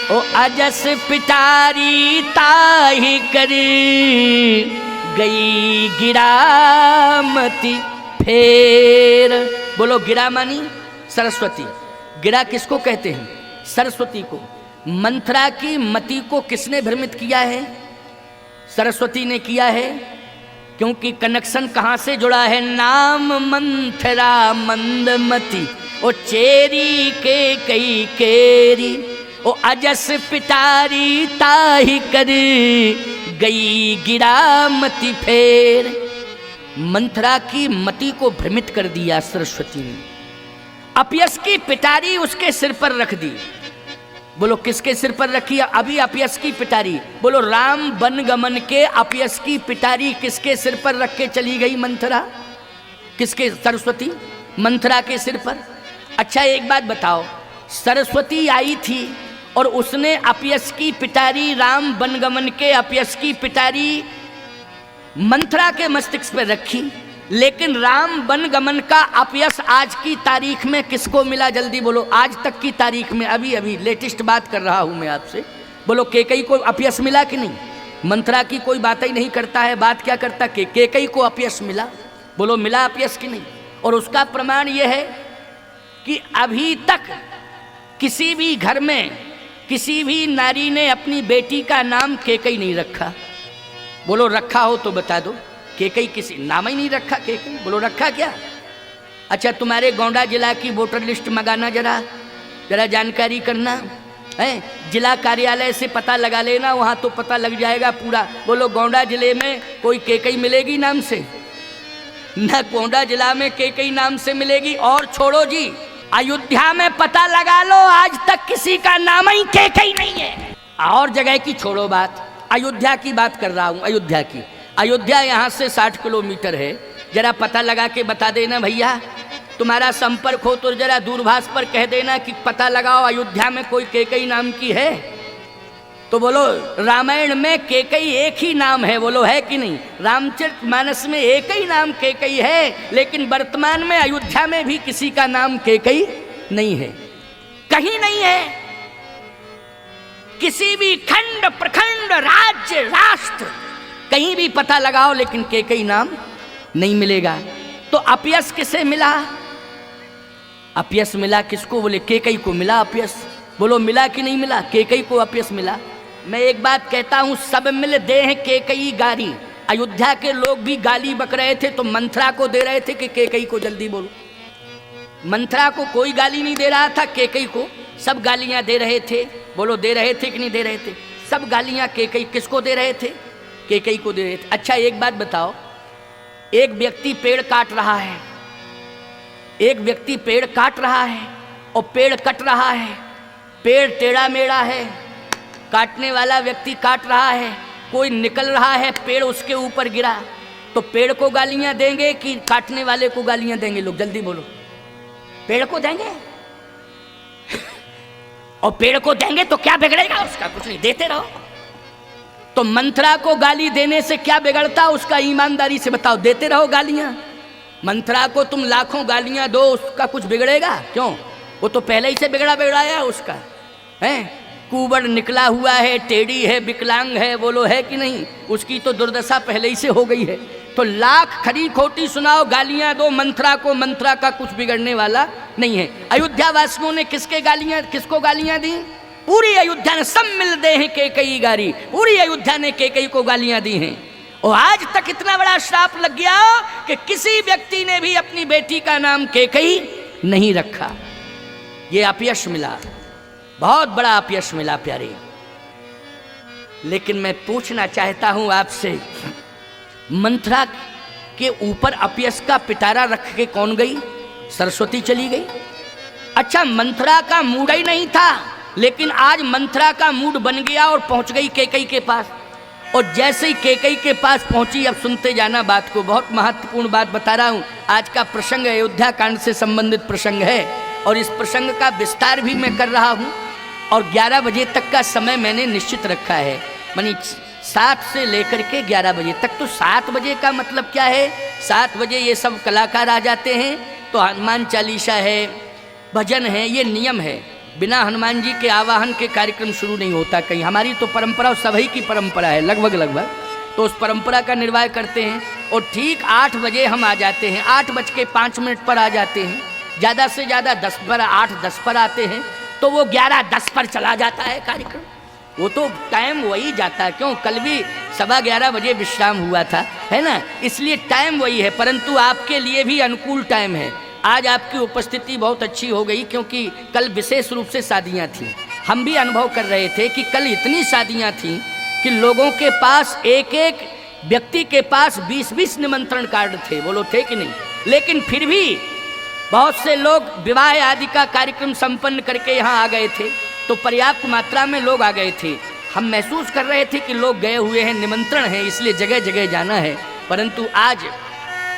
ओ अजस पिटारी ताहि कर गई गिरामती फेर। बोलो गिरा मानी सरस्वती। गिरा किसको कहते हैं? सरस्वती को। मंथरा की मति को किसने भ्रमित किया है? सरस्वती ने किया है, क्योंकि कनेक्शन कहाँ से जुड़ा है? नाम मंथरा मंदमती ओ चेरी के कई केरी ओ अजस पिटारी ताहि कर गई गिरामती फेर। मंथरा की मति को भ्रमित कर दिया सरस्वती ने। अपयस की पिटारी उसके सिर पर रख दी। बोलो किसके सिर पर रखी? अभी अपयस की पिटारी। बोलो राम वन गमन के अपयस की पिटारी किसके सिर पर रख के चली गई मंथरा? किसके? सरस्वती मंथरा के सिर पर। अच्छा एक बात बताओ, सरस्वती आई थी और उसने अपयस की पिटारी, राम वन गमन के अपयस की पिटारी मंथरा के मस्तिष्क पर रखी, लेकिन राम वन गमन का अपयश आज की तारीख में किसको मिला? जल्दी बोलो, आज तक की तारीख में, अभी अभी लेटेस्ट बात कर रहा हूं मैं आपसे। बोलो कैकई को अपयश मिला कि नहीं? मंथरा की कोई बात ही नहीं करता है, बात क्या करता? कैकई को अपयश मिला। बोलो मिला अपयश कि नहीं? और उसका प्रमाण यह है कि अभी तक किसी भी घर में किसी भी नारी ने अपनी बेटी का नाम कैकई नहीं रखा। बोलो रखा हो तो बता दो। कैकई किसी नाम ही नहीं रखा। कैकई बोलो रखा क्या? अच्छा तुम्हारे गोंडा जिला की वोटर लिस्ट मंगाना, जरा जानकारी करना है। जिला कार्यालय से पता लगा लेना, वहाँ तो पता लग जाएगा पूरा। बोलो गोंडा जिले में कोई कैकई मिलेगी नाम से? ना गोंडा जिला में कैकई नाम से मिलेगी। और छोड़ो जी, अयोध्या में पता लगा लो, आज तक किसी का नाम ही कैकई नहीं है। और जगह की छोड़ो बात, अयोध्या की बात कर रहा हूँ। अयोध्या की, अयोध्या यहाँ से 60 किलोमीटर है। जरा पता लगा के बता देना भैया, तुम्हारा संपर्क हो तो जरा दूरभाष पर कह देना कि पता लगाओ अयोध्या में कोई कैकई नाम की है। तो बोलो रामायण में कैकई एक ही नाम है, बोलो है कि नहीं? रामचरितमानस में एक ही नाम कैकई है, लेकिन वर्तमान में अयोध्या में भी किसी का नाम कैकई नहीं है, कहीं नहीं है। किसी भी खंड, प्रखंड, राज्य, राष्ट्र कहीं भी पता लगाओ, लेकिन कैकई नाम नहीं मिलेगा। तो अपयश किसे मिला? अपयश मिला किसको? बोले कैकई को मिला अपयश। बोलो मिला कि नहीं मिला? कैकई को अपयश मिला। मैं एक बात कहता हूं, सब मिल दे हैं कैकई गारी। अयोध्या के लोग भी गाली बक रहे थे तो मंथरा को दे रहे थे कि कैकई को जल्दी बोलो। मंथरा को कोई गाली नहीं दे रहा था, कैकई को सब गालियां दे रहे थे। बोलो दे रहे थे कि नहीं दे रहे थे? सब गालियां कैकई किसको दे रहे थे? कैकई को दे रहे थे। अच्छा एक बात बताओ, एक व्यक्ति पेड़ काट रहा है, एक व्यक्ति पेड़ काट रहा है और पेड़ कट रहा है, पेड़ टेढ़ा मेढ़ा है, काटने वाला व्यक्ति काट रहा है, कोई निकल रहा है, पेड़ उसके ऊपर गिरा, तो पेड़ को गालियां देंगे कि काटने वाले को गालियां देंगे? लोग जल्दी बोलो। पेड़ को देंगे। और पेड़ को देंगे तो क्या बिगड़ेगा उसका? कुछ नहीं, देते रहो। तो मंथरा को गाली देने से क्या बिगड़ता उसका? ईमानदारी से बताओ, देते रहो गालियां। मंथरा को तुम लाखों गालियां दो, उसका कुछ बिगड़ेगा? क्यों? वो तो पहले ही से बिगड़ाया उसका है। कुबड़ निकला हुआ है, टेढ़ी है, विकलांग है, बोलो है कि नहीं? उसकी तो दुर्दशा पहले ही से हो गई है। तो लाख खरी खोटी सुनाओ, गालियां दो मंथरा को, मंथरा का कुछ बिगड़ने वाला नहीं है। अयोध्या वासियों ने किसको गालियां दी? पूरी अयोध्या ने, सब मिल दे हैं कैकई गारी। पूरी अयोध्या ने कैकई को गालियां दी हैं। और आज तक इतना बड़ा श्राप लग गया कि किसी व्यक्ति ने भी अपनी बेटी का नाम कैकई नहीं रखा। ये अपयश मिला, बहुत बड़ा अपयश मिला प्यारे। लेकिन मैं पूछना चाहता हूं आपसे, मंथरा के ऊपर अपयश का पिटारा रख के कौन गई? सरस्वती चली गई। अच्छा मंथरा का मूड ही नहीं था, लेकिन आज मंथरा का मूड बन गया और पहुंच गई कैकई के पास। और जैसे ही कैकई के पास पहुंची, अब सुनते जाना बात को, बहुत महत्वपूर्ण बात बता रहा हूं। आज का प्रसंग अयोध्या कांड से संबंधित प्रसंग है और इस प्रसंग का विस्तार भी मैं कर रहा हूं। और 11 बजे तक का समय मैंने निश्चित रखा है, मानी 7 से लेकर के 11 बजे तक। तो 7 बजे का मतलब क्या है? 7 बजे ये सब कलाकार आ जाते हैं, तो हनुमान चालीसा है, भजन है, ये नियम है। बिना हनुमान जी के आवाहन के कार्यक्रम शुरू नहीं होता कहीं। हमारी तो परंपरा और सभी की परंपरा है लगभग, तो उस परंपरा का निर्वाह करते हैं। और ठीक 8 बजे हम आ जाते हैं, 8:05 पर आ जाते हैं, ज़्यादा से ज़्यादा 10 पर, 8:10 पर आते हैं, तो वो 11:10 पर चला जाता है कार्यक्रम। वो तो टाइम वही जाता है, क्यों, कल भी 11:15 बजे विश्राम हुआ था, है ना, इसलिए टाइम वही है। परंतु आपके लिए भी अनुकूल टाइम है। आज आपकी उपस्थिति बहुत अच्छी हो गई, क्योंकि कल विशेष रूप से शादियां थीं। हम भी अनुभव कर रहे थे कि कल इतनी शादियां थीं कि लोगों के पास एक व्यक्ति के पास 20-20 निमंत्रण कार्ड थे, बोलो थे कि नहीं। लेकिन फिर भी बहुत से लोग विवाह आदि का कार्यक्रम संपन्न करके यहाँ आ गए थे, तो पर्याप्त मात्रा में लोग आ गए थे। हम महसूस कर रहे थे कि लोग गए हुए हैं, निमंत्रण है, इसलिए जगह जगह जाना है। परंतु आज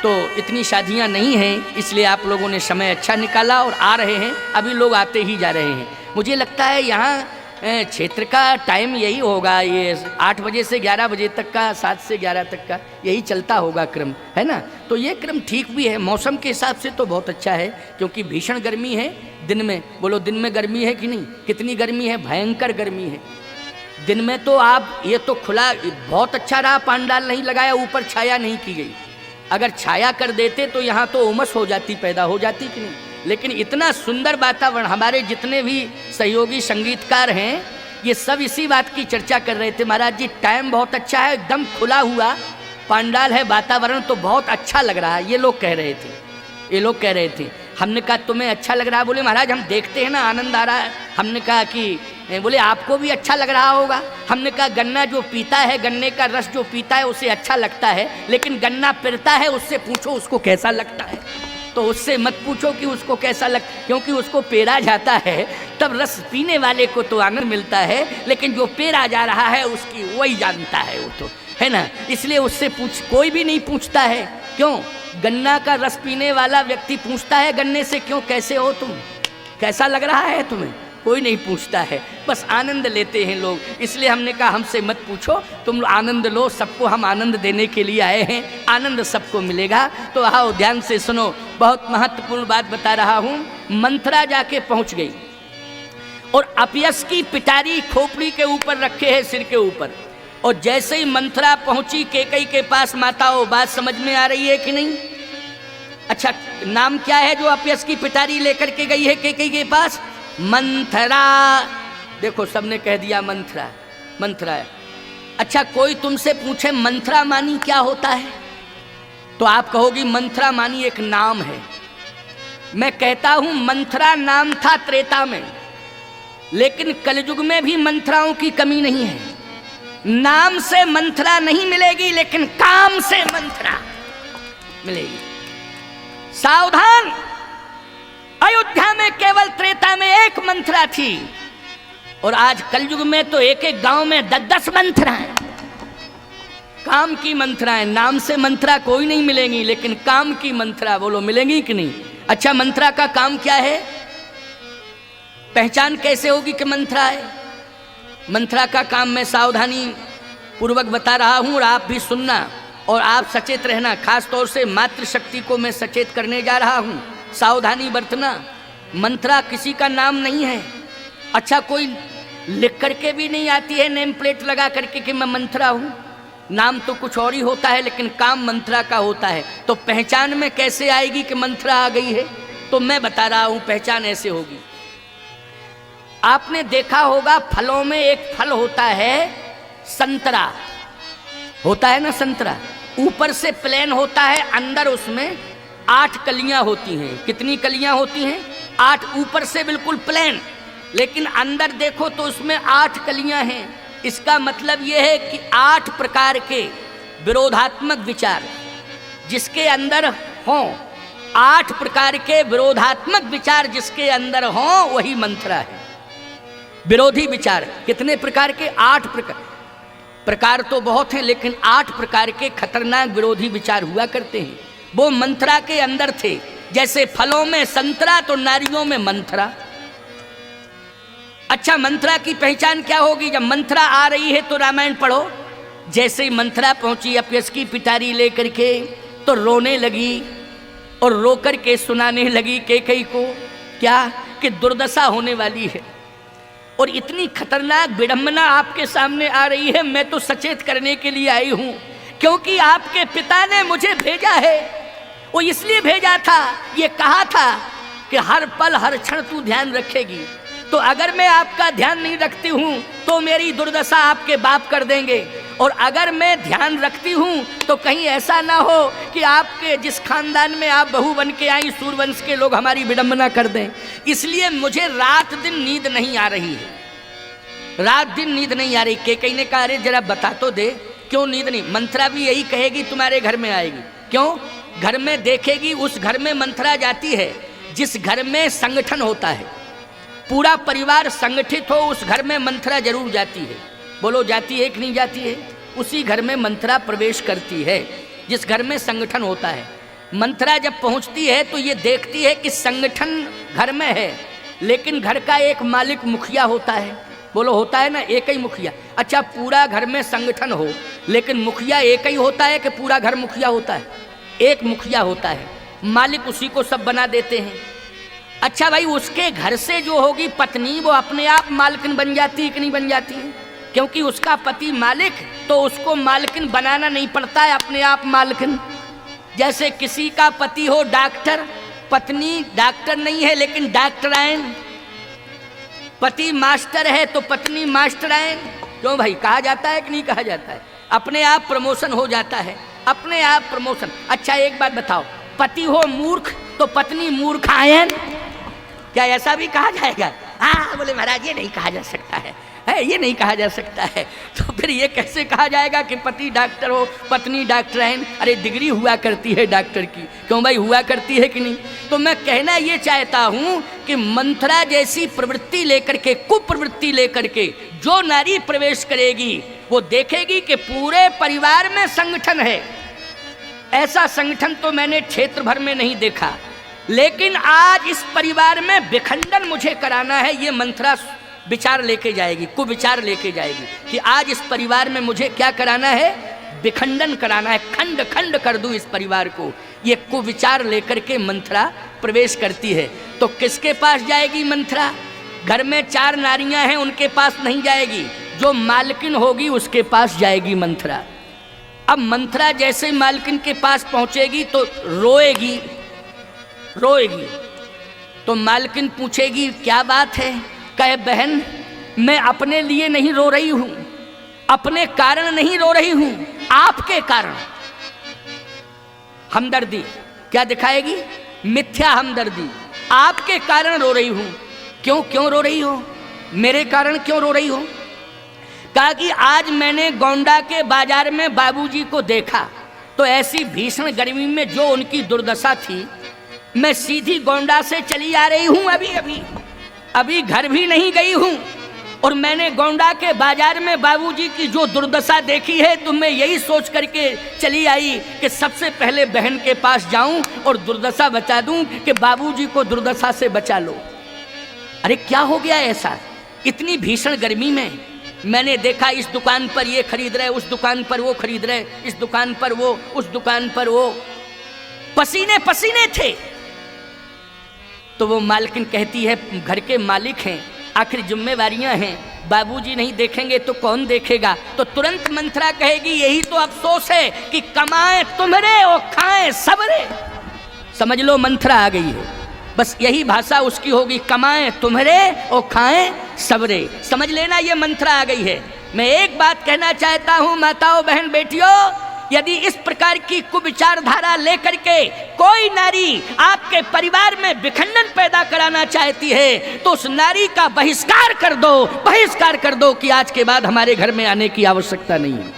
तो इतनी शादियां नहीं हैं, इसलिए आप लोगों ने समय अच्छा निकाला और आ रहे हैं, अभी लोग आते ही जा रहे हैं। मुझे लगता है यहाँ क्षेत्र का टाइम यही होगा, ये 8 बजे से 11 बजे तक का, 7 से 11 तक का यही चलता होगा क्रम, है ना। तो ये क्रम ठीक भी है, मौसम के हिसाब से तो बहुत अच्छा है, क्योंकि भीषण गर्मी है दिन में। बोलो दिन में गर्मी है कि नहीं, कितनी गर्मी है, भयंकर गर्मी है दिन में। तो आप ये तो खुला, बहुत अच्छा रहा पांडाल नहीं लगाया, ऊपर छाया नहीं की गई। अगर छाया कर देते तो यहाँ तो उमस हो जाती, पैदा हो जाती कि नहीं। लेकिन इतना सुंदर वातावरण, हमारे जितने भी सहयोगी संगीतकार हैं ये सब इसी बात की चर्चा कर रहे थे, महाराज जी टाइम बहुत अच्छा है, एकदम खुला हुआ पांडाल है, वातावरण तो बहुत अच्छा लग रहा है, ये लोग कह रहे थे, ये लोग कह रहे थे। हमने कहा तुम्हें अच्छा लग रहा है, बोले महाराज हम देखते हैं ना, आनंद आ रहा है। हमने कहा कि, बोले आपको भी अच्छा लग रहा होगा। हमने कहा गन्ना जो पीता है, गन्ने का रस जो पीता है उसे अच्छा लगता है, लेकिन गन्ना पेरता है उससे पूछो उसको कैसा लगता है। तो उससे मत पूछो कि उसको कैसा क्योंकि उसको पेरा जाता है तब रस पीने वाले को तो आनंद मिलता है, लेकिन जो पेरा जा रहा है उसकी वही जानता है, वो तो है ना। इसलिए उससे कोई भी नहीं पूछता है, क्यों, गन्ना का रस पीने वाला व्यक्ति पूछता है गन्ने से, क्यों कैसे हो तुम, कैसा लग रहा है तुम्हें, कोई नहीं पूछता है, बस आनंद लेते हैं लोग। इसलिए हमने कहा हमसे मत पूछो, तुम आनंद लो, सबको हम आनंद देने के लिए आए हैं, आनंद सबको मिलेगा। तो आओ ध्यान से सुनो, बहुत महत्वपूर्ण बात बता रहा हूँ। मंथरा जाके पहुँच गई और अपयश की पिटारी खोपड़ी के ऊपर रखे है, सिर के ऊपर। और जैसे ही मंथरा पहुंची कैकेयी के पास, माताओं बात समझ में आ रही है कि नहीं। अच्छा, नाम क्या है जो अपयश की पिटारी लेकर के गई है कैकेयी के पास, मंथरा। देखो सबने कह दिया मंथरा, मंथरा है। अच्छा, कोई तुमसे पूछे मंथरा मानी क्या होता है, तो आप कहोगी मंथरा मानी एक नाम है। मैं कहता हूं मंथरा नाम था त्रेता में, लेकिन कलयुग में भी मंथराओं की कमी नहीं है। नाम से मंथरा नहीं मिलेगी, लेकिन काम से मंथरा मिलेगी। सावधान, अयोध्या में केवल त्रेता में एक मंथरा थी, और आज कलयुग में तो एक एक गांव में 10-10 मंथरा हैं। काम की मंथरा है, नाम से मंथरा कोई नहीं मिलेगी, लेकिन काम की मंथरा बोलो मिलेंगी कि नहीं। अच्छा, मंथरा का काम क्या है, पहचान कैसे होगी कि मंथरा है। मंथरा का काम मैं सावधानी पूर्वक बता रहा हूं, और आप भी सुनना और आप सचेत रहना। खास तौर से मातृशक्ति को मैं सचेत करने जा रहा हूं, सावधानी बरतना। मंथरा किसी का नाम नहीं है। अच्छा, कोई लिख करके भी नहीं आती है नेम प्लेट लगा करके कि मैं मंथरा हूं। नाम तो कुछ और ही होता है, लेकिन काम मंथरा का होता है। तो पहचान में कैसे आएगी कि मंथरा आ गई है, तो मैं बता रहा हूं पहचान ऐसे होगी। आपने देखा होगा फलों में एक फल होता है संतरा, होता है ना संतरा, ऊपर से प्लेन होता है, अंदर उसमें 8 कलियां होती हैं। कितनी कलियां होती हैं, 8। ऊपर से बिल्कुल प्लेन, लेकिन अंदर देखो तो उसमें 8 कलियां हैं। इसका मतलब यह है कि 8 प्रकार के विरोधात्मक विचार जिसके अंदर हों, 8 प्रकार के विरोधात्मक विचार जिसके अंदर हों, वही मंथरा है। विरोधी विचार कितने प्रकार के, 8 प्रकार तो बहुत हैं, लेकिन 8 प्रकार के खतरनाक विरोधी विचार हुआ करते हैं, वो मंथरा के अंदर थे। जैसे फलों में संतरा तो नारियों में मंथरा। अच्छा, मंथरा की पहचान क्या होगी, जब मंथरा आ रही है तो रामायण पढ़ो। जैसे ही मंथरा पहुंची अपयश की पिटारी लेकर के, तो रोने लगी और रो कर के सुनाने लगी कैकेयी को क्या, कि दुर्दशा होने वाली है और इतनी खतरनाक विडंबना आपके सामने आ रही है। मैं तो सचेत करने के लिए आई हूं, क्योंकि आपके पिता ने मुझे भेजा है। वो इसलिए भेजा था, ये कहा था कि हर पल हर क्षण तू ध्यान रखेगी। तो अगर मैं आपका ध्यान नहीं रखती हूं तो मेरी दुर्दशा आपके बाप कर देंगे, और अगर मैं ध्यान रखती हूं तो कहीं ऐसा ना हो कि आपके जिस खानदान में आप बहू बन के आई, सूर्यवंश के लोग हमारी विडंबना कर दें। इसलिए मुझे रात दिन नींद नहीं आ रही है, रात दिन नींद नहीं आ रही। केकई ने कहा, अरे जरा बता तो दे क्यों नींद नहीं। मंथरा भी यही कहेगी तुम्हारे घर में आएगी। क्यों? घर में देखेगी, उस घर में मंथरा जाती है जिस घर में संगठन होता है, पूरा परिवार संगठित हो, उस घर में मंथरा जरूर जाती है। बोलो जाती है कि नहीं जाती है? उसी घर में मंथरा प्रवेश करती है जिस घर में संगठन होता है। मंथरा जब पहुंचती है तो ये देखती है कि संगठन घर में है, लेकिन घर का एक मालिक मुखिया होता है। बोलो होता है ना, एक ही मुखिया। अच्छा, पूरा घर में संगठन हो लेकिन मुखिया एक ही होता है कि पूरा घर मुखिया होता है? एक मुखिया होता है, मालिक उसी को सब बना देते हैं। अच्छा भाई, उसके घर से जो होगी पत्नी, वो अपने आप मालकिन बन जाती है कि नहीं बन जाती है? क्योंकि उसका पति मालिक, तो उसको मालकिन बनाना नहीं पड़ता है, अपने आप मालकिन। जैसे किसी का पति हो डॉक्टर, पत्नी डॉक्टर नहीं है लेकिन डॉक्टरायन। पति मास्टर है तो पत्नी मास्टरायन। क्यों भाई, कहा जाता है कि नहीं कहा जाता है? अपने आप प्रमोशन हो जाता है, अपने आप प्रमोशन। अच्छा एक बात बताओ, पति हो मूर्ख तो पत्नी मूर्खायन, क्या ऐसा भी कहा जाएगा? हाँ बोले महाराज ये नहीं कहा जा सकता है, ये नहीं कहा जा सकता है। तो फिर ये कैसे कहा जाएगा कि पति डॉक्टर हो पत्नी डॉक्टरायन? अरे डिग्री हुआ करती है डॉक्टर की। क्यों भाई, हुआ करती है कि नहीं? तो मैं कहना ये चाहता हूं कि मंथरा जैसी प्रवृत्ति लेकर के, कुप्रवृत्ति लेकर के जो नारी प्रवेश करेगी, वो देखेगी कि पूरे परिवार में संगठन है। ऐसा संगठन तो मैंने क्षेत्र भर में नहीं देखा, लेकिन आज इस परिवार में विखंडन मुझे कराना है। ये मंथरा विचार लेके जाएगी, कुविचार लेके जाएगी कि आज इस परिवार में मुझे क्या कराना है? विखंडन कराना है, खंड खंड कर दूं इस परिवार को। ये कुविचार लेकर के मंथरा प्रवेश करती है। तो किसके पास जाएगी मंथरा? घर में 4 नारियां हैं, उनके पास नहीं जाएगी, जो मालकिन होगी उसके पास जाएगी मंथरा। अब मंथरा जैसे मालकिन के पास पहुंचेगी तो रोएगी, रोएगी। तो मालकिन पूछेगी क्या बात है? कहे बहन मैं अपने लिए नहीं रो रही हूं, अपने कारण नहीं रो रही हूं, आपके कारण। हमदर्दी क्या दिखाएगी? मिथ्या हमदर्दी। आपके कारण रो रही हूं। क्यों क्यों रो रही हो? मेरे कारण क्यों रो रही हो? कहा कि आज मैंने गोंडा के बाजार में बाबूजी को देखा, तो ऐसी भीषण गर्मी में जो उनकी दुर्दशा थी, मैं सीधी गोंडा से चली आ रही हूं, अभी घर भी नहीं गई हूं, और मैंने गोंडा के बाजार में बाबूजी की जो दुर्दशा देखी है, तो मैं यही सोच करके चली आई कि सबसे पहले बहन के पास जाऊं और दुर्दशा बचा दूं कि बाबूजी को दुर्दशा से बचा लो। अरे क्या हो गया ऐसा? इतनी भीषण गर्मी में मैंने देखा इस दुकान पर ये खरीद रहे, उस दुकान पर वो खरीद रहे, इस दुकान पर वो, उस दुकान पर वो, पसीने पसीने थे। तो वो मालकिन कहती है, घर के मालिक हैं, आखिर जिम्मेवारियां हैं, बाबूजी नहीं देखेंगे तो कौन देखेगा? तो तुरंत मंथरा कहेगी यही तो अफसोस है कि कमाए तुम्हारे और खाएं सबरे। समझ लो मंथरा आ गई है, बस यही भाषा उसकी होगी, कमाएं तुम्हारे और खाएं सबरे। समझ लेना ये मंथरा आ गई है। मैं एक बात कहना चाहता हूं माताओं बहन बेटियों, यदि इस प्रकार की कुविचारधारा लेकर के कोई नारी आपके परिवार में विखंडन पैदा कराना चाहती है, तो उस नारी का बहिष्कार कर दो, बहिष्कार कर दो कि आज के बाद हमारे घर में आने की आवश्यकता नहीं है,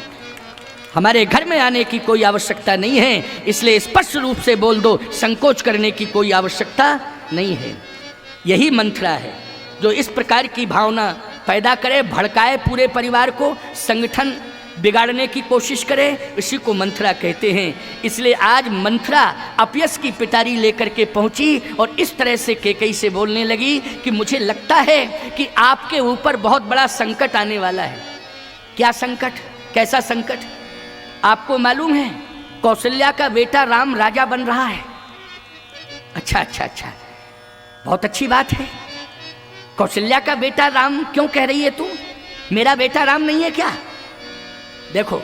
हमारे घर में आने की कोई आवश्यकता नहीं है। इसलिए स्पष्ट रूप से बोल दो, संकोच करने की कोई आवश्यकता नहीं है। यही मंथरा है जो इस प्रकार की भावना पैदा करे, भड़काए पूरे परिवार को, संगठन बिगाड़ने की कोशिश करे, इसी को मंथरा कहते हैं। इसलिए आज मंथरा अपयश की पिटारी लेकर के पहुंची और इस तरह से केकई से बोलने लगी कि मुझे लगता है कि आपके ऊपर बहुत बड़ा संकट आने वाला है। क्या संकट? कैसा संकट? आपको मालूम है कौशल्या का बेटा राम राजा बन रहा है। अच्छा अच्छा अच्छा, बहुत अच्छी बात है। कौशल्या का बेटा राम क्यों कह रही है तू? मेरा बेटा राम नहीं है क्या? देखो,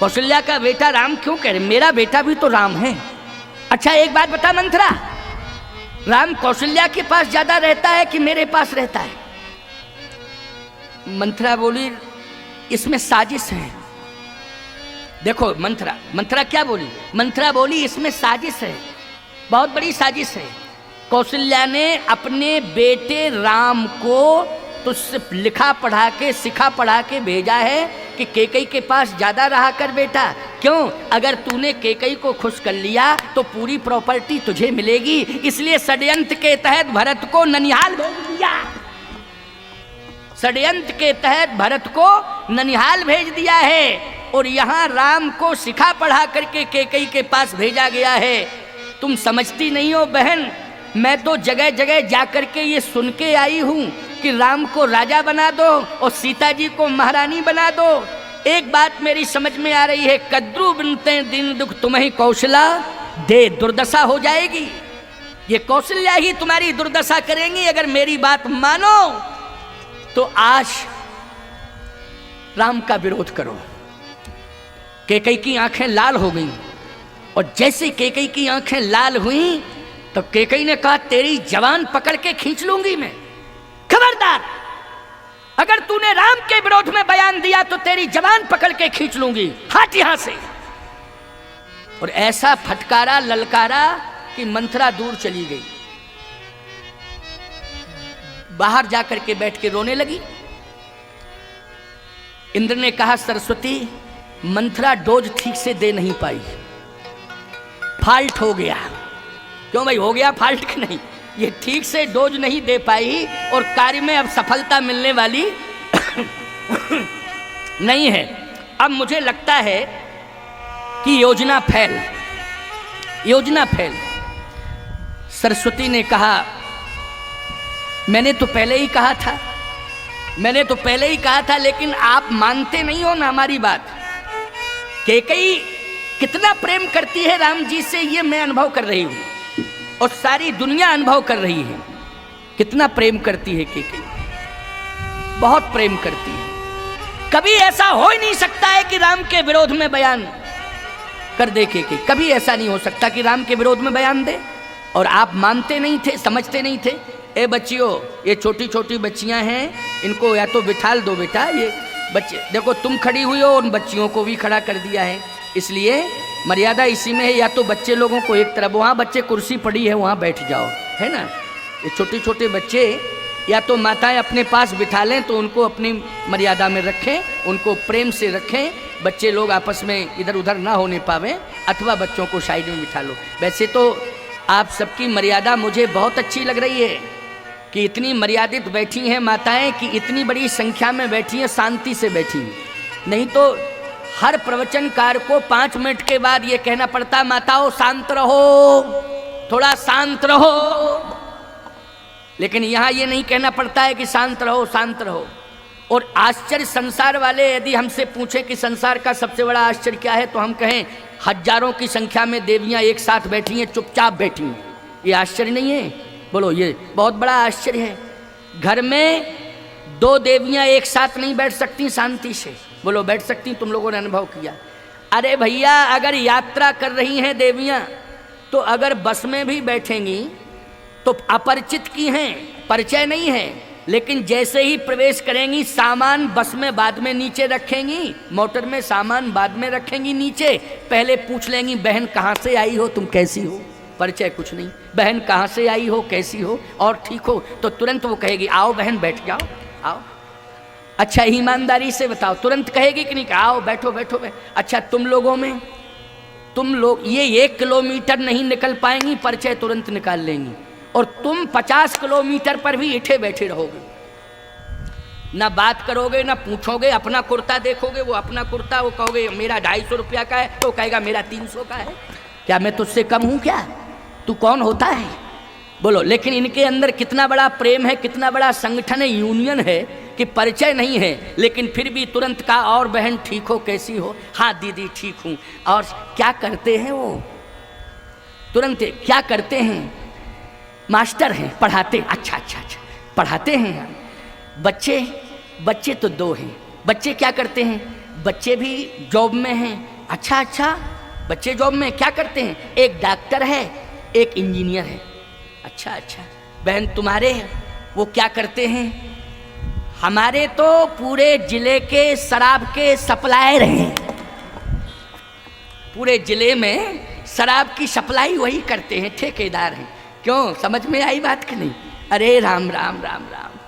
कौशल्या का बेटा राम क्यों कह रहे? मेरा बेटा भी तो राम है। अच्छा एक बात बता मंथरा, राम कौशल्या के पास ज्यादा रहता है कि मेरे पास रहता है? मंथरा बोली इसमें साजिश है। देखो मंथरा क्या बोली? मंथरा बोली इसमें साजिश है, बहुत बड़ी साजिश है। कौशल्या ने अपने बेटे राम को तुझसे लिखा पढ़ा के सिखा पढ़ा के भेजा है कि केकई के पास ज्यादा रहा कर बेटा। क्यों? अगर तूने केकई को खुश कर लिया तो पूरी प्रॉपर्टी तुझे मिलेगी, इसलिए षड्यंत्र के तहत भरत को ननिहाल भेज दिया। षड्यंत्र के तहत भरत को ननिहाल भेज दिया है और यहाँ राम को सिखा पढ़ा करके केकई के पास भेजा गया है। तुम समझती नहीं हो बहन, मैं तो जगह जगह जाकर के ये सुन के आई हूँ कि राम को राजा बना दो और सीता जी को महारानी बना दो। एक बात मेरी समझ में आ रही है, कद्रू बिनते दिन दुख तुम्हें कौशला दे, दुर्दशा हो जाएगी। ये कौशल्या ही तुम्हारी दुर्दशा करेंगी अगर मेरी बात मानो तो आज राम का विरोध करो। केकई की आंखें लाल हो गईं और जैसे केकई की आंखें लाल हुई तो केकई ने कहा तेरी जवान पकड़ के खींच लूंगी मैं। खबरदार, अगर तूने राम के विरोध में बयान दिया तो तेरी जवान पकड़ के खींच लूंगी, हट यहां से। और ऐसा फटकारा ललकारा कि मंथरा दूर चली गई, बाहर जाकर के बैठ के रोने लगी। इंद्र ने कहा सरस्वती मंथरा डोज ठीक से दे नहीं पाई, फाल्ट हो गया। क्यों भाई हो गया फाल्ट कि नहीं? ये ठीक से डोज नहीं दे पाई और कार्य में अब सफलता मिलने वाली नहीं है। अब मुझे लगता है कि योजना फेल। सरस्वती ने कहा मैंने तो पहले ही कहा था लेकिन आप मानते नहीं हो ना हमारी बात। केकई कितना प्रेम करती है राम जी से ये मैं अनुभव कर रही हूं और सारी दुनिया अनुभव कर रही है। कितना प्रेम करती है केकई, बहुत प्रेम करती है। कभी ऐसा हो ही नहीं सकता है कि राम के विरोध में बयान कर दे केकई, कभी ऐसा नहीं हो सकता कि राम के विरोध में बयान दे। और आप मानते नहीं थे, समझते नहीं थे। ए बच्चियों, ये छोटी छोटी बच्चियां हैं, इनको या तो बिठाल दो बेटा। ये बच्चे देखो तुम खड़ी हुई हो, उन बच्चियों को भी खड़ा कर दिया है, इसलिए मर्यादा इसी में है। या तो बच्चे लोगों को एक तरफ, वहाँ बच्चे कुर्सी पड़ी है वहाँ बैठ जाओ, है ना। ये छोटे छोटे बच्चे या तो माताएं अपने पास बिठा लें तो उनको अपनी मर्यादा में रखें, उनको प्रेम से रखें, बच्चे लोग आपस में इधर उधर ना होने पावें, अथवा बच्चों को साइड में बिठा लो। वैसे तो आप सबकी मर्यादा मुझे बहुत अच्छी लग रही है कि इतनी मर्यादित बैठी हैं माताएं, कि इतनी बड़ी संख्या में बैठी हैं, शांति से बैठी हैं। नहीं तो हर प्रवचनकार को 5 मिनट के बाद ये कहना पड़ता माताओं शांत रहो, थोड़ा शांत रहो। लेकिन यहाँ ये नहीं कहना पड़ता है कि शांत रहो शांत रहो। और आश्चर्य संसार वाले यदि हमसे पूछे कि संसार का सबसे बड़ा आश्चर्य क्या है, तो हम कहें हजारों की संख्या में देवियाँ एक साथ बैठी हैं, चुपचाप बैठी हैं। ये आश्चर्य नहीं है? बोलो, ये बहुत बड़ा आश्चर्य है। घर में 2 देवियाँ एक साथ नहीं बैठ सकती शांति से? बोलो, बैठ सकती? तुम लोगों ने अनुभव किया? अरे भैया, अगर यात्रा कर रही हैं देवियाँ तो अगर बस में भी बैठेंगी तो अपरिचित की हैं, परिचय नहीं है, लेकिन जैसे ही प्रवेश करेंगी सामान बस में बाद में नीचे रखेंगी, मोटर में सामान बाद में रखेंगी नीचे। पहले पूछ लेंगी बहन कहाँ से आई हो, तुम कैसी हो? परिचय कुछ नहीं। बहन कहाँ से आई हो, कैसी हो और ठीक हो? तो तुरंत वो कहेगी आओ बहन बैठ जाओ, आओ। अच्छा ईमानदारी से बताओ, तुरंत कहेगी कि नहीं? आओ बैठो बैठो बैठो। अच्छा तुम लोगों में, तुम लोग ये 1 किलोमीटर नहीं निकल पाएंगी, परिचय तुरंत निकाल लेंगी। और तुम 50 किलोमीटर पर भी इठे बैठे रहोगे, ना बात करोगे ना पूछोगे। अपना कुर्ता देखोगे, वो अपना कुर्ता, वो कहोगे मेरा 250 रुपया का है, तो कहेगा मेरा 300 का है। क्या मैं तुझसे कम हूँ क्या? तू कौन होता है? बोलो। लेकिन इनके अंदर कितना बड़ा प्रेम है, कितना बड़ा संगठन है, यूनियन है कि परिचय नहीं है, लेकिन फिर भी तुरंत कहा और बहन ठीक हो, कैसी हो? हाँ दीदी ठीक हूँ। और क्या करते हैं वो? तुरंत क्या करते हैं? मास्टर हैं, पढ़ाते। अच्छा अच्छा अच्छा, पढ़ाते हैं हम। बच्चे तो 2 हैं। बच्चे क्या करते हैं? बच्चे भी जॉब में हैं। अच्छा, बच्चे जॉब में क्या करते हैं? एक डॉक्टर है, एक इंजीनियर है। अच्छा, बहन तुम्हारे वो क्या करते हैं? हमारे तो पूरे जिले के शराब के सप्लायर हैं। पूरे जिले में शराब की सप्लाई वही करते हैं, ठेकेदार हैं। क्यों, समझ में आई बात कि नहीं? अरे राम राम राम राम।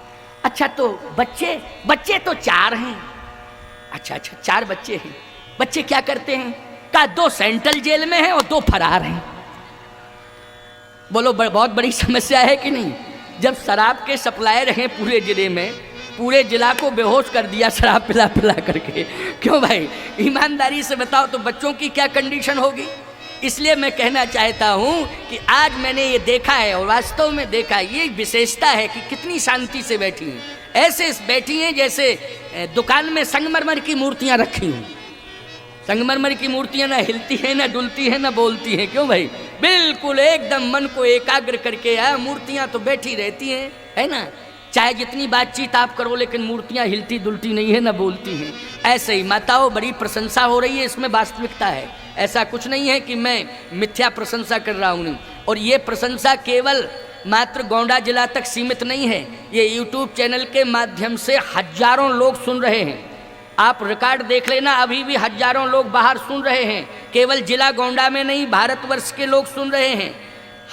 अच्छा, तो बच्चे तो 4 हैं। अच्छा, 4 बच्चे हैं। बच्चे क्या करते हैं? का 2 सेंट्रल जेल में हैं और 2 फरार हैं। बोलो बहुत बड़ी समस्या है कि नहीं? जब शराब के सप्लायर हैं पूरे जिले में, पूरे जिला को बेहोश कर दिया शराब पिला करके। क्यों भाई, ईमानदारी से बताओ तो बच्चों की क्या कंडीशन होगी? इसलिए मैं कहना चाहता हूँ कि आज मैंने ये देखा है और वास्तव में देखा है, ये विशेषता है कि कितनी शांति से बैठी हैं। ऐसे बैठी हैं जैसे दुकान में संगमरमर की मूर्तियाँ रखी हुई। संगमरमर की मूर्तियाँ ना हिलती हैं, ना डुलती हैं, ना बोलती हैं। क्यों भाई, बिल्कुल एकदम मन को एकाग्र करके मूर्तियाँ तो बैठी रहती हैं, है ना। चाहे जितनी बातचीत आप करो, लेकिन मूर्तियाँ हिलती डुलती नहीं है, ना बोलती हैं। ऐसे ही माताओं, बड़ी प्रशंसा हो रही है, इसमें वास्तविकता है। ऐसा कुछ नहीं है कि मैं मिथ्या प्रशंसा कर रहा हूँ। और ये प्रशंसा केवल मात्र गोंडा जिला तक सीमित नहीं है। ये यूट्यूब चैनल के माध्यम से हजारों लोग सुन रहे हैं। आप रिकॉर्ड देख लेना, अभी भी हजारों लोग बाहर सुन रहे हैं। केवल जिला गोंडा में नहीं, भारतवर्ष के लोग सुन रहे हैं।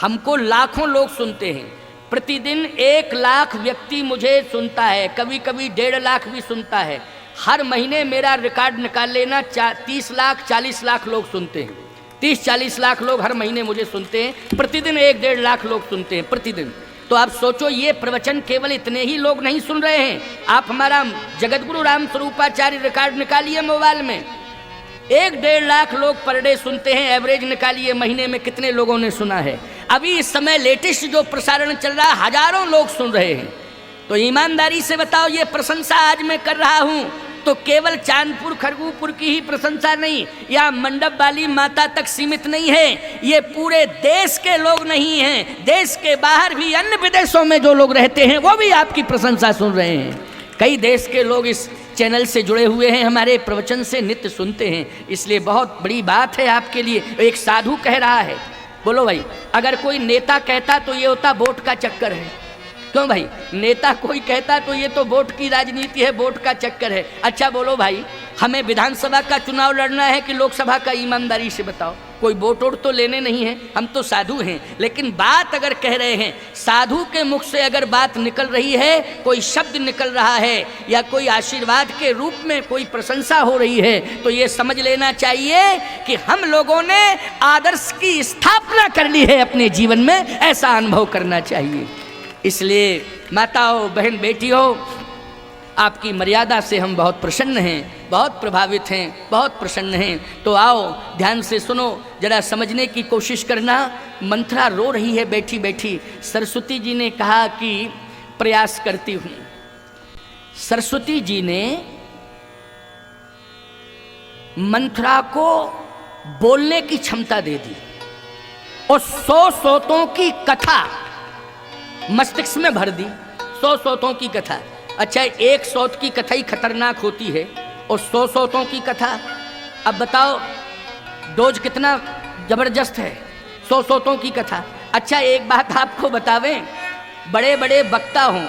हमको लाखों लोग सुनते हैं। प्रतिदिन 1 लाख व्यक्ति मुझे सुनता है, कभी कभी 1.5 लाख भी सुनता है। हर महीने मेरा रिकॉर्ड निकाल लेना, 30 लाख 40 लाख लोग सुनते हैं। 30-40 लाख लोग हर महीने मुझे सुनते हैं। प्रतिदिन 1-1.5 लाख लोग सुनते हैं प्रतिदिन। तो आप सोचो, ये प्रवचन केवल इतने ही लोग नहीं सुन रहे हैं। आप हमारा जगतगुरु राम स्वरूपाचार्य रिकॉर्ड निकालिए मोबाइल में, 1-1.5 लाख लोग पर डे सुनते हैं। एवरेज निकालिए, महीने में कितने लोगों ने सुना है। अभी इस समय लेटेस्ट जो प्रसारण चल रहा है, हजारों लोग सुन रहे हैं। तो ईमानदारी से बताओ, ये प्रशंसा आज मैं कर रहा हूँ तो केवल चांदपुर खरगूपुर की ही प्रशंसा नहीं, या मंडप वाली माता तक सीमित नहीं है। ये पूरे देश के लोग नहीं हैं, देश के बाहर भी अन्य विदेशों में जो लोग रहते हैं वो भी आपकी प्रशंसा सुन रहे हैं। कई देश के लोग इस चैनल से जुड़े हुए हैं, हमारे प्रवचन से नित्य सुनते हैं। इसलिए बहुत बड़ी बात है आपके लिए। एक साधु कह रहा है, बोलो भाई, अगर कोई नेता कहता तो ये होता वोट का चक्कर है। क्यों भाई, नेता कोई कहता तो ये तो वोट की राजनीति है, वोट का चक्कर है। अच्छा बोलो भाई, हमें विधानसभा का चुनाव लड़ना है कि लोकसभा का? ईमानदारी से बताओ, कोई वोट वोट तो लेने नहीं है, हम तो साधु हैं। लेकिन बात अगर कह रहे हैं, साधु के मुख से अगर बात निकल रही है, कोई शब्द निकल रहा है या कोई आशीर्वाद के रूप में कोई प्रशंसा हो रही है, तो ये समझ लेना चाहिए कि हम लोगों ने आदर्श की स्थापना कर ली है अपने जीवन में। ऐसा अनुभव करना चाहिए। इसलिए माताओं, बहन, बेटियों, आपकी मर्यादा से हम बहुत प्रसन्न हैं, बहुत प्रभावित हैं, बहुत प्रसन्न हैं। तो आओ ध्यान से सुनो, जरा समझने की कोशिश करना। मंथरा रो रही है बैठी बैठी। सरस्वती जी ने कहा कि प्रयास करती हूँ। सरस्वती जी ने मंथरा को बोलने की क्षमता दे दी और 100 सोतों की कथा मस्तिष्क में भर दी। 100 सोतों की कथा। अच्छा, 1 सौत की कथा ही खतरनाक होती है और 100 सोतों की कथा, अब बताओ डोज कितना जबरदस्त है। 100 सोतों की कथा। अच्छा, एक बात आपको बतावें, बड़े बड़े वक्ता हों,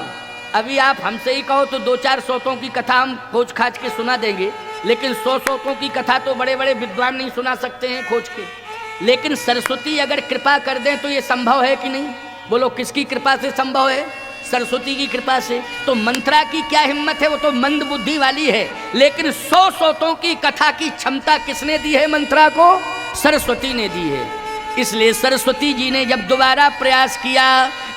अभी आप हमसे ही कहो तो 2-4 सोतों की कथा हम खोज खाज के सुना देंगे, लेकिन 100 सोतों की कथा तो बड़े बड़े विद्वान नहीं सुना सकते हैं खोज के। लेकिन सरस्वती अगर कृपा कर दें तो ये संभव है कि नहीं? बोलो, किसकी कृपा से संभव है? सरस्वती की कृपा से। तो मंत्रा की क्या हिम्मत है, वो तो मंद बुद्धि वाली है। लेकिन 100 सोतों की कथा की क्षमता किसने दी है मंत्रा को? सरस्वती ने दी है। इसलिए सरस्वती जी ने जब दोबारा प्रयास किया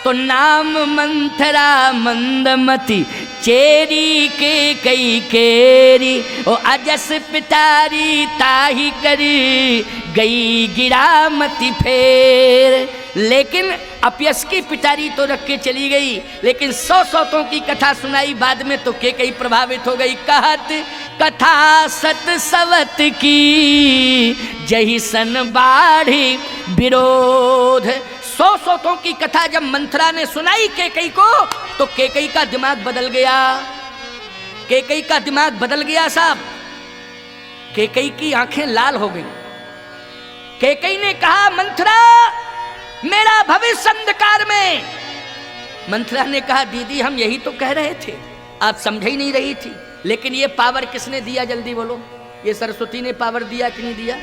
तो नाम मंथरा मंदमती चेरी के कई केरी ओ अजस पिटारी ताही करी गई गिरामती फेर। लेकिन अपयश की पिटारी तो रख के चली गई, लेकिन 100 सोतों की कथा सुनाई बाद में तो के कई प्रभावित हो गई। कहत कथा सत सवत की जही सन बाढ़ी विरोध 100 सोतों की कथा जब मंथरा ने सुनाई कैकई को, तो कैकई का दिमाग बदल गया। कैकई का दिमाग बदल गया साहब। कैकई की आंखें लाल हो गई। कैकई ने कहा, मंथरा मेरा भविष्य अंधकार में। मंथरा ने कहा, दीदी हम यही तो कह रहे थे, आप समझ ही नहीं रही थी। लेकिन ये पावर किसने दिया, जल्दी बोलो। ये सरस्वती ने पावर दिया कि नहीं दिया?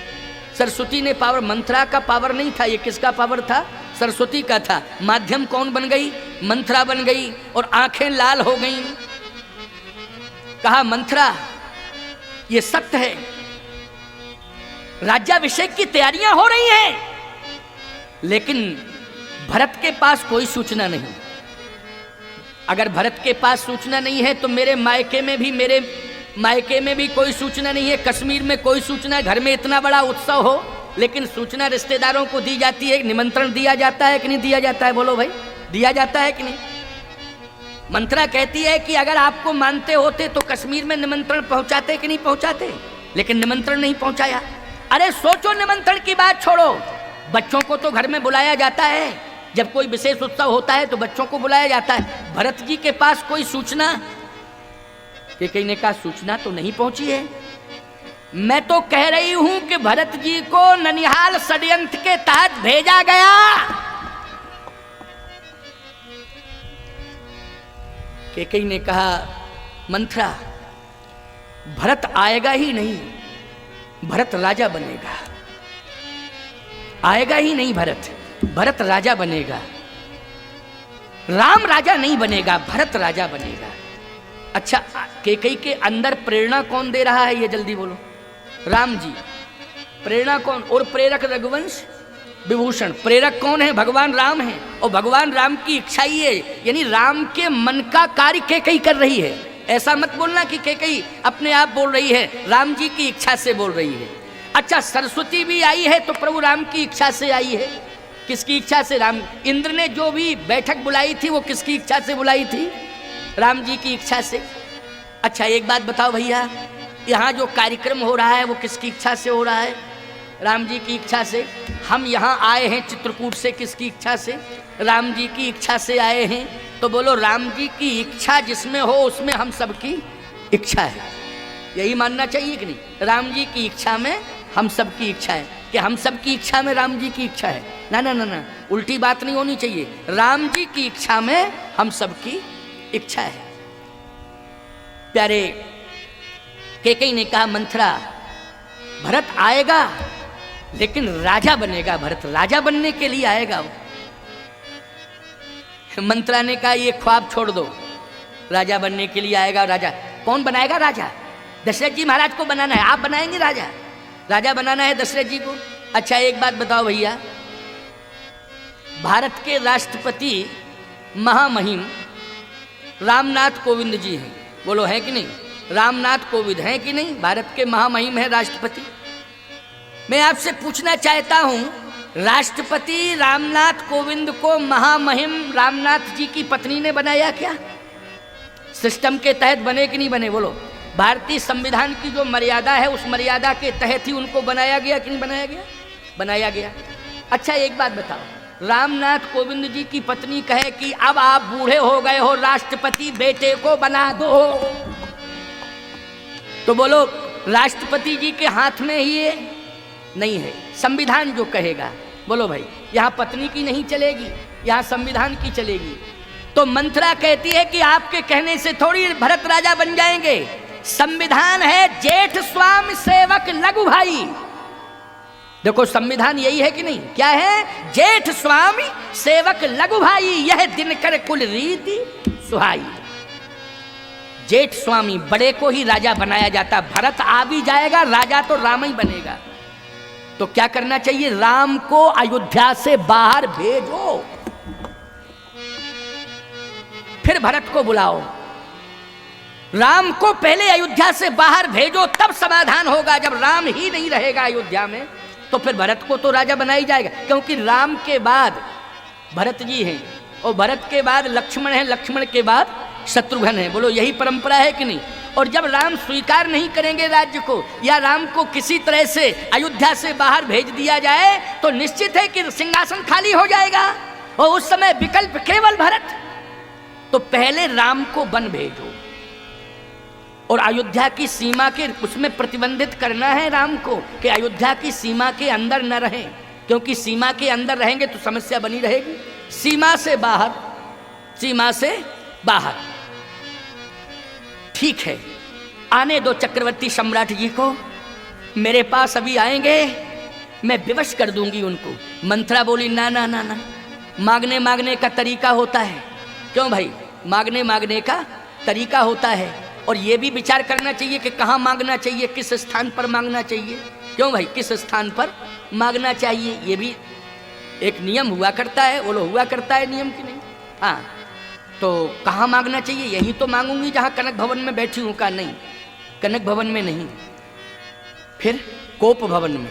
सरस्वती ने पावर, मंथरा का पावर नहीं था, ये किसका पावर था? सरस्वती का था। माध्यम कौन बन गई? मंथरा बन गई, और आंखें लाल हो गईं। कहा, मंथरा ये सत्य है, राज्याभिषेक की तैयारियां हो रही हैं, लेकिन भरत के पास कोई सूचना नहीं। अगर भरत के पास सूचना नहीं है तो मेरे मायके में भी कोई सूचना नहीं है, कश्मीर में कोई सूचना है। घर में इतना बड़ा उत्सव हो, लेकिन सूचना रिश्तेदारों को दी जाती है, निमंत्रण दिया जाता है कि नहीं दिया जाता है? बोलो भाई, दिया जाता है कि नहीं? मंथरा कहती है कि अगर आपको मानते होते तो कश्मीर में निमंत्रण पहुंचाते कि नहीं पहुंचाते, लेकिन निमंत्रण नहीं पहुंचाया। अरे सोचो, निमंत्रण की बात छोड़ो, बच्चों को तो घर में बुलाया जाता है, जब कोई विशेष उत्सव होता है तो बच्चों को बुलाया जाता है। भरत जी के पास कोई सूचना? कैकई ने कहा, सूचना तो नहीं पहुंची है। मैं तो कह रही हूं कि भरत जी को ननिहाल षड्यंत्र के तहत भेजा गया। कैकई ने कहा, मंथरा भरत आएगा ही नहीं, भरत राजा बनेगा। आएगा ही नहीं भरत, भरत राजा बनेगा। राम राजा नहीं बनेगा, भरत राजा बनेगा। अच्छा, कैकई के अंदर प्रेरणा कौन दे रहा है, ये जल्दी बोलो। राम जी। प्रेरणा कौन? और प्रेरक रघुवंश विभूषण। प्रेरक कौन है? भगवान राम है। और भगवान राम की इच्छा ही है, यानी राम के मन का कार्य कैकई कर रही है। ऐसा मत बोलना कि कैकई अपने आप बोल रही है, राम जी की इच्छा से बोल रही है। अच्छा, सरस्वती भी आई है तो प्रभु राम की इच्छा से आई है। किसकी इच्छा से? राम। इंद्र ने जो भी बैठक बुलाई थी वो किसकी इच्छा से बुलाई थी? राम जी की इच्छा से। अच्छा, एक बात बताओ भैया, यहाँ जो कार्यक्रम हो रहा है वो किसकी इच्छा से हो रहा है? राम जी की इच्छा से। हम यहाँ आए हैं चित्रकूट से, किसकी इच्छा से? राम जी की इच्छा से आए हैं। तो बोलो, राम जी की इच्छा जिसमें हो उसमें हम सबकी इच्छा है। यही मानना चाहिए कि नहीं? राम जी की इच्छा में हम सबकी इच्छा है, कि हम सबकी इच्छा में राम जी की इच्छा है। ना ना ना ना, उल्टी बात नहीं होनी चाहिए। राम जी की इच्छा में हम सबकी इच्छा है। प्यारे, कैकई ने कहा, मंथरा भरत आएगा लेकिन राजा बनेगा। भरत राजा बनने के लिए आएगा वो। मंथरा ने कहा, ये ख्वाब छोड़ दो, राजा बनने के लिए आएगा। राजा कौन बनाएगा? राजा दशरथ जी महाराज को बनाना है। आप बनाएंगे राजा? राजा बनाना है दशरथ जी को। अच्छा, एक बात बताओ भैया, भारत के राष्ट्रपति महामहिम रामनाथ कोविंद जी हैं। बोलो, है कि नहीं? रामनाथ कोविंद हैं कि नहीं? भारत के महामहिम है राष्ट्रपति। मैं आपसे पूछना चाहता हूं, राष्ट्रपति रामनाथ कोविंद को महामहिम रामनाथ जी की पत्नी ने बनाया क्या? सिस्टम के तहत बने कि नहीं बने? बोलो। भारतीय संविधान की जो मर्यादा है उस मर्यादा के तहत ही उनको बनाया गया कि नहीं बनाया गया? बनाया गया। अच्छा, एक बात बताओ, रामनाथ कोविंद जी की पत्नी कहे कि अब आप बूढ़े हो गए हो, राष्ट्रपति बेटे को बना दो, तो बोलो, राष्ट्रपति जी के हाथ में ही ये नहीं है। संविधान जो कहेगा, बोलो भाई, यहाँ पत्नी की नहीं चलेगी, यहाँ संविधान की चलेगी। तो मंथरा कहती है कि आपके कहने से थोड़ी भरत राजा बन जाएंगे। संविधान है जेठ स्वामी सेवक लघु भाई। देखो, संविधान यही है कि नहीं? क्या है? जेठ स्वामी सेवक लघु भाई, यह दिनकर कुल रीति सुहाई। जेठ स्वामी, बड़े को ही राजा बनाया जाता। भरत आ भी जाएगा, राजा तो राम ही बनेगा। तो क्या करना चाहिए? राम को अयोध्या से बाहर भेजो, फिर भरत को बुलाओ। राम को पहले अयोध्या से बाहर भेजो, तब समाधान होगा। जब राम ही नहीं रहेगा अयोध्या में तो फिर भरत को तो राजा बना ही जाएगा, क्योंकि राम के बाद भरत जी हैं और भरत के बाद लक्ष्मण है, लक्ष्मण के बाद शत्रुघ्न है। बोलो, यही परंपरा है कि नहीं? और जब राम स्वीकार नहीं करेंगे राज्य को, या राम को किसी तरह से अयोध्या से बाहर भेज दिया जाए, तो निश्चित है कि सिंहासन खाली हो जाएगा, और उस समय विकल्प केवल भरत। तो पहले राम को वन भेजो, और अयोध्या की सीमा के उसमें प्रतिबंधित करना है राम को कि अयोध्या की सीमा के अंदर न रहें, क्योंकि सीमा के अंदर रहेंगे तो समस्या बनी रहेगी। सीमा से बाहर, सीमा से बाहर। ठीक है, आने दो चक्रवर्ती सम्राट जी को, मेरे पास अभी आएंगे, मैं विवश कर दूंगी उनको। मंथरा बोली ना ना ना ना, मांगने का तरीका होता है। क्यों भाई? मांगने का तरीका होता है, और ये भी विचार करना चाहिए कि कहाँ मांगना चाहिए, किस स्थान पर मांगना चाहिए। क्यों भाई? किस स्थान पर मांगना चाहिए, ये भी एक नियम हुआ करता है, वो हुआ करता है नियम की नहीं। हाँ, तो कहाँ मांगना चाहिए? यही तो मांगूंगी जहाँ कनक भवन में बैठी हूँ। का नहीं, कनक भवन में नहीं, फिर कोप भवन में।